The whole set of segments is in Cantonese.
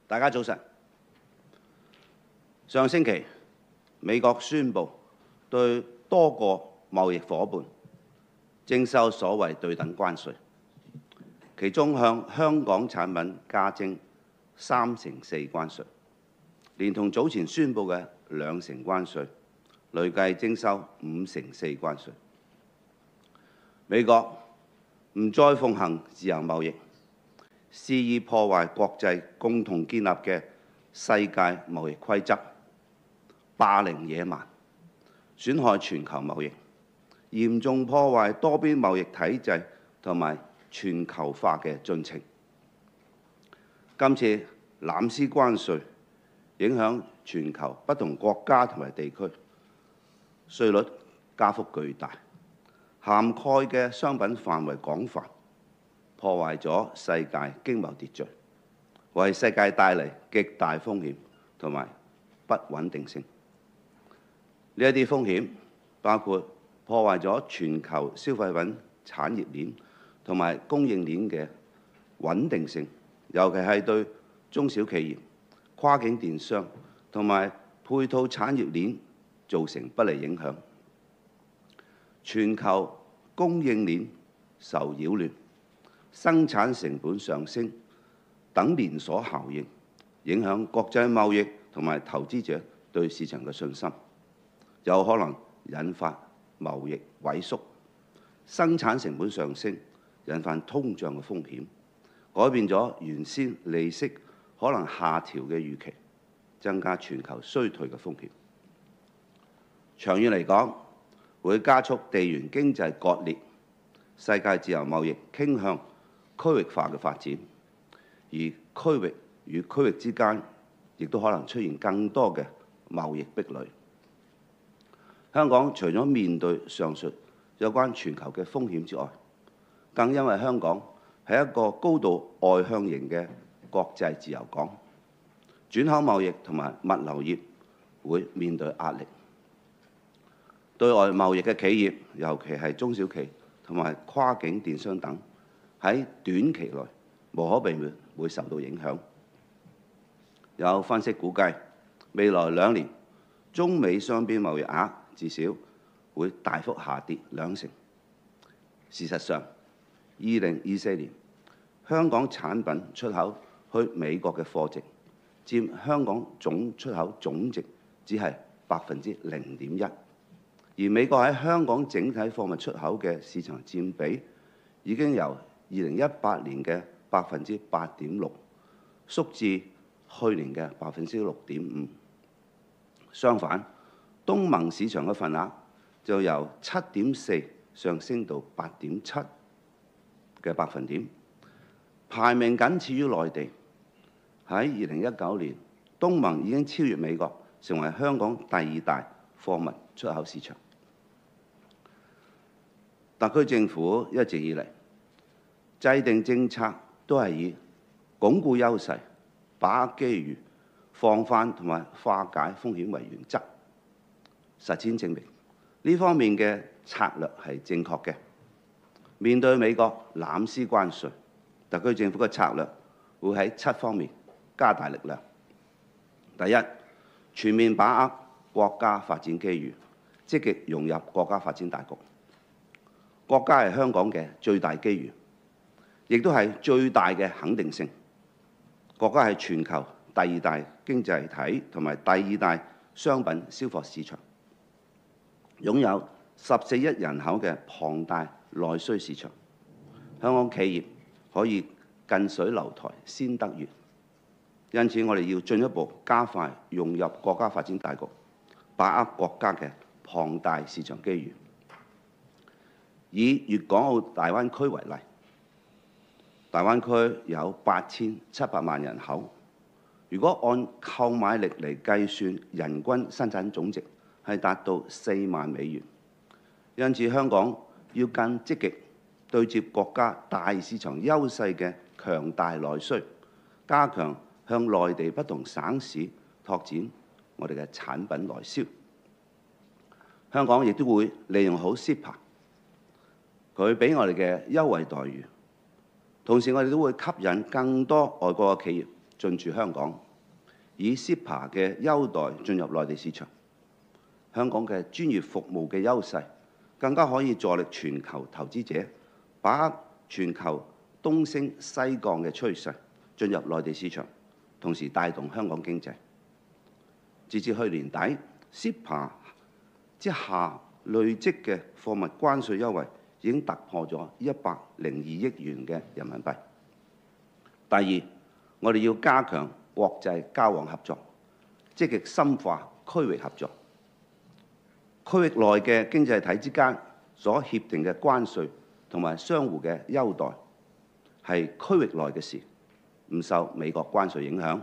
大家早晨。上星期，美國宣布對多個貿易夥伴徵收所謂對等關稅，其中向香港產品加徵3%關稅，連同早前宣布嘅2%關稅，累計徵收5%關稅。美國唔再奉行自由貿易，肆意破壞國際共同建立嘅世界貿易規則，霸凌野蠻，損害全球貿易，嚴重破壞多邊貿易體制同埋全球化嘅進程。今次濫施關稅，影響全球不同國家同埋地區，稅率加幅巨大，涵蓋嘅商品範圍廣泛，破壞咗世界經貿秩序，為世界帶嚟極大風險同埋不穩定性。呢一啲風險包括破壞咗全球消費品產業鏈同埋供應鏈嘅穩定性，尤其係對中小企業、跨境電商同埋配套產業鏈造成不利影響。全球供應鏈受擾亂，生產成本上升等連鎖效應，影響國際貿易同埋投資者對市場嘅信心，有可能引發貿易萎縮，生產成本上升，引發通脹嘅風險，改變咗原先利息可能下調嘅預期，增加全球衰退嘅風險。長遠嚟講，會加速地緣經濟割裂，世界自由貿易傾向區域化嘅發展，而區域與區域之間亦都可能出現更多嘅貿易壁壘。香港除咗面對上述有關全球嘅風險之外，更因為香港係一個高度外向型嘅國際自由港，轉口貿易同埋物流業會面對壓力。對外貿易嘅企業，尤其係中小企同埋跨境電商等，喺短期內無可避免會受到影響。有分析估計，未來2年中美雙邊貿易額至少會大幅下跌20%。事實上，2024年香港產品出口去美國嘅貨值佔香港總出口總值只係0.1%，而美國喺香港整體貨物出口嘅市場佔比已經由2018年嘅8.6%縮至去年嘅6.5%。相反，東盟市場嘅份額就由7.4%上升到8.7%嘅百分點，排名僅次於內地。喺2019年，東盟已經超越美國，成為香港第2大貨物出口市場。特區政府一直以嚟制定政策都係以鞏固優勢、把握機遇、防範同埋化解風險為原則。實踐證明呢方面嘅策略係正確嘅。面對美國濫施關稅，特區政府嘅策略會喺7方面加大力量。第一，全面把握國家發展機遇，積極融入國家發展大局。國家係香港嘅最大機遇，亦都係最大嘅肯定性。國家係全球第2大經濟體同埋第2大商品銷貨市場，擁有14億人口嘅龐大內需市場。香港企業可以近水樓台先得月，因此我哋要進一步加快融入國家發展大局，把握國家嘅龐大市場機遇。以粵港澳大灣區為例，大灣區有8700萬人口，如果按購買力嚟計算，人均生產總值係達到4萬美元。因此，香港要更積極對接國家大市場優勢嘅強大內需，加強向內地不同省市拓展我哋嘅產品內銷。香港亦都會利用好 CEPA， 佢俾我哋嘅優惠待遇，同時我哋都會吸引更多外國嘅企業進駐香港，以 CEPA 嘅優待進入內地市場。香港嘅專業服務嘅優勢，更加可以助力全球投資者把握全球東升西降嘅趨勢，進入內地市場，同時帶動香港經濟。截至去年底 ，CEPA 之下累積嘅貨物關稅優惠已經突破咗102億元嘅人民幣。第二，我哋要加強國際交往合作，積極深化區域合作。區域內嘅經濟體之間所協定嘅關稅同埋相互嘅優待係區域內嘅事，唔受美國關稅影響。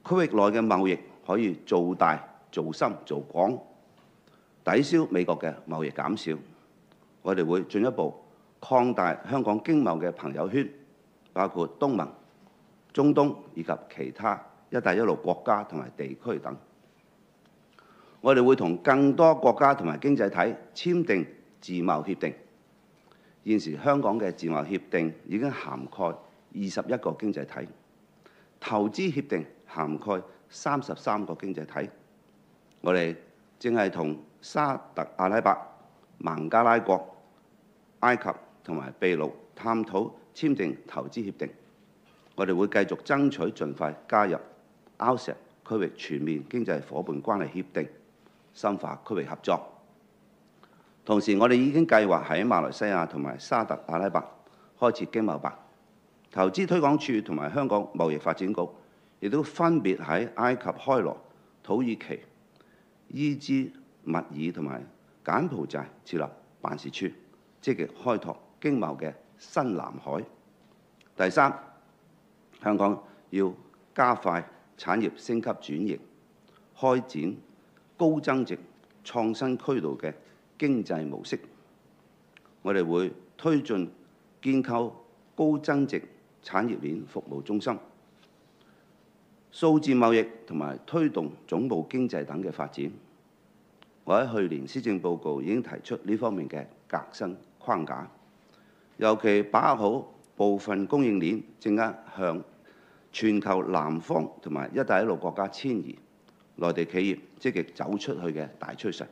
區域內嘅貿易可以做大、做深、做廣，抵消美國嘅貿易減少。我哋會進一步擴大香港經貿嘅朋友圈，包括東盟、中東以及其他一帶一路國家同埋地區等。我哋會同更多國家同埋經濟體簽訂自貿協定。現時香港嘅自貿協定已經涵蓋21個經濟體，投資協定涵蓋33個經濟體。我哋正係同沙特阿拉伯、孟加拉國、埃及同埋秘魯探討簽訂投資協定。我哋會繼續爭取盡快加入 RCEP 區域全面經濟夥伴關係協定，深化區域合作。同時，我哋已經計劃喺馬來西亞同埋沙特阿拉伯開設經貿辦。投資推廣署同埋香港貿易發展局亦都分別喺埃及開羅、土耳其、伊茲密爾同埋柬埔寨設立辦事處，積極開拓經貿嘅新南海。第三，香港要加快產業升級轉型，開展高增值創新驅動嘅經濟模式。我哋會推進建構高增值產業鏈服務中心、數字貿易同埋推動總部經濟等嘅發展。我喺去年施政報告已經提出呢方面嘅革新框架，尤其把握好部分供應鏈正在向全球南方同埋一帶一路國家遷移，內地企業積極走出去嘅大趨勢。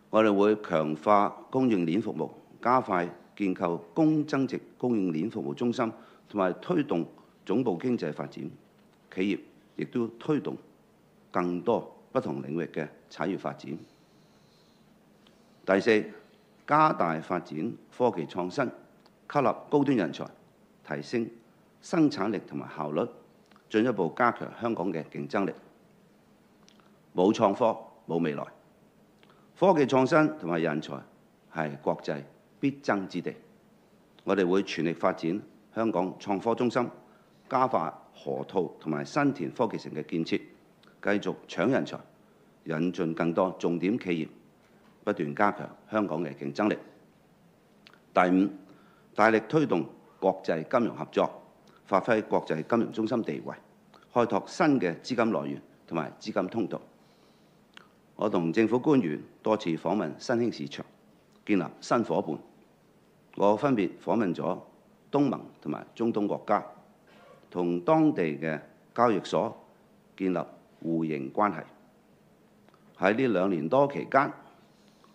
我哋會強化供應鏈服務，加快建構高增值供應鏈服務中心，同埋推動總部經濟發展。企業亦都推動更多不同領域嘅產業發展。第四，加大發展科技創新，吸納高端人才，提升生產力同埋效率，進一步加強香港嘅競爭力。冇創科，冇未來。科技創新同埋人才係國際必爭之地。我哋會全力發展香港創科中心，加快河套同埋新田科技城嘅建設，繼續搶人才，引進更多重點企業，不斷加強香港嘅競爭力。第五，大力推動國際金融合作，發揮國際金融中心地位，開拓新嘅資金來源同埋資金通道。我同政府官員多次訪問新興市場，建立新夥伴。我分別訪問咗東盟同埋中東國家，同當地嘅交易所建立互認關係。喺呢2年多期間，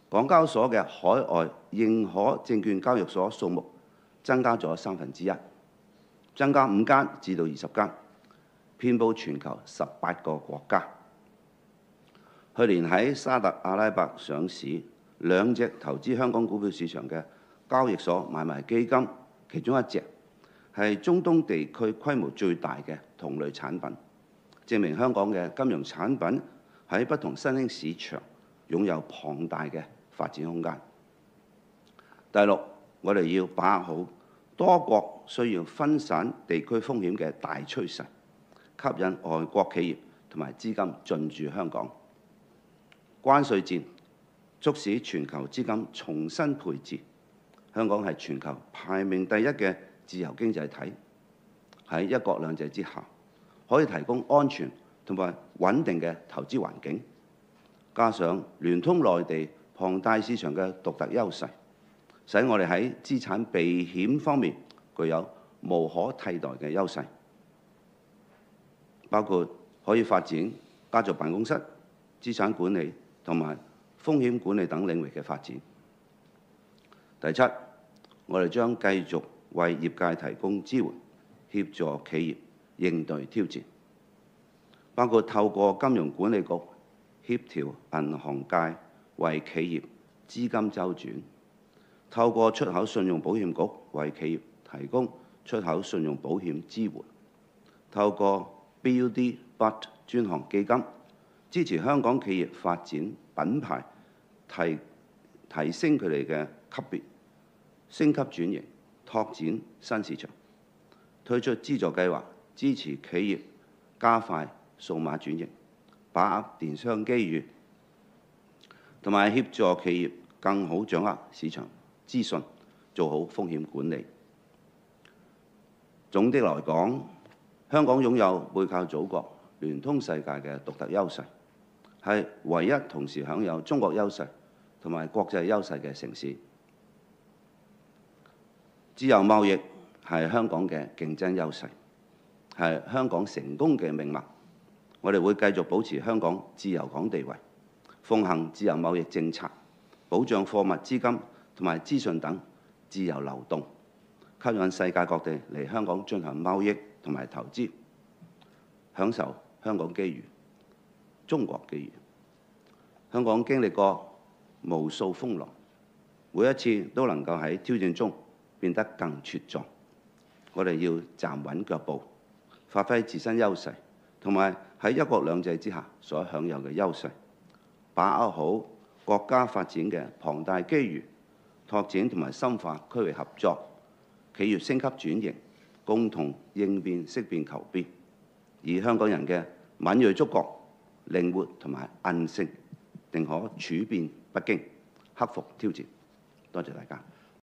港交所嘅海外認可證券交易所數目增加咗1/3，增加5間至到20間，遍佈全球18個國家。去年喺沙特阿拉伯上市2隻投資香港股票市場嘅交易所買賣基金，其中1隻係中東地區規模最大嘅同類產品，證明香港嘅金融產品喺不同新興市場擁有龐大嘅發展空間。第六，我哋要把握好多國需要分散地區風險嘅大趨勢，吸引外國企業同埋資金進駐香港。關稅戰促使全球資金重新配置，香港係全球排名第1嘅自由經濟體，喺一國兩制之下，可以提供安全同埋穩定嘅投資環境，加上聯通內地龐大市場嘅獨特優勢，使我哋喺資產避險方面具有無可替代嘅優勢。包括可以發展家族辦公室、資產管理同埋風險管理等領域嘅發展。第七，我哋將繼續為業界提供支援，協助企業應對挑戰，包括透過金融管理局協調銀行界為企業資金周轉，透過出口信用保險局為企業提供出口信用保險支援，透過 BUD But 專項基金支持香港企業發展品牌，提升佢哋嘅級別，升級轉型，拓展新市場，推出資助計劃，支持企業加快數碼轉型，把握電商機遇，同埋協助企業更好掌握市場資訊，做好風險管理。總的來講，香港擁有背靠祖國、聯通世界嘅獨特優勢，係唯一同時享有中國優勢同埋國際優勢嘅城市。自由貿易係香港嘅競爭優勢，係香港成功嘅命脈。我哋會繼續保持香港自由港地位，奉行自由貿易政策，保障貨物、資金同埋資訊等自由流動，吸引世界各地嚟香港進行貿易同埋投資，享受香港機遇、中國機遇。香港經歷過無數風浪，每一次都能夠喺挑戰中變得更茁壯。我哋要站穩腳步，發揮自身優勢，同埋喺一國兩制之下所享有嘅優勢，把握好國家發展嘅龐大機遇，拓展同埋深化區域合作，企業升級轉型，共同應變識變求變，以香港人嘅敏鋭觸覺、靈活同埋韌性，定可處變不驚，克服挑戰。多謝大家。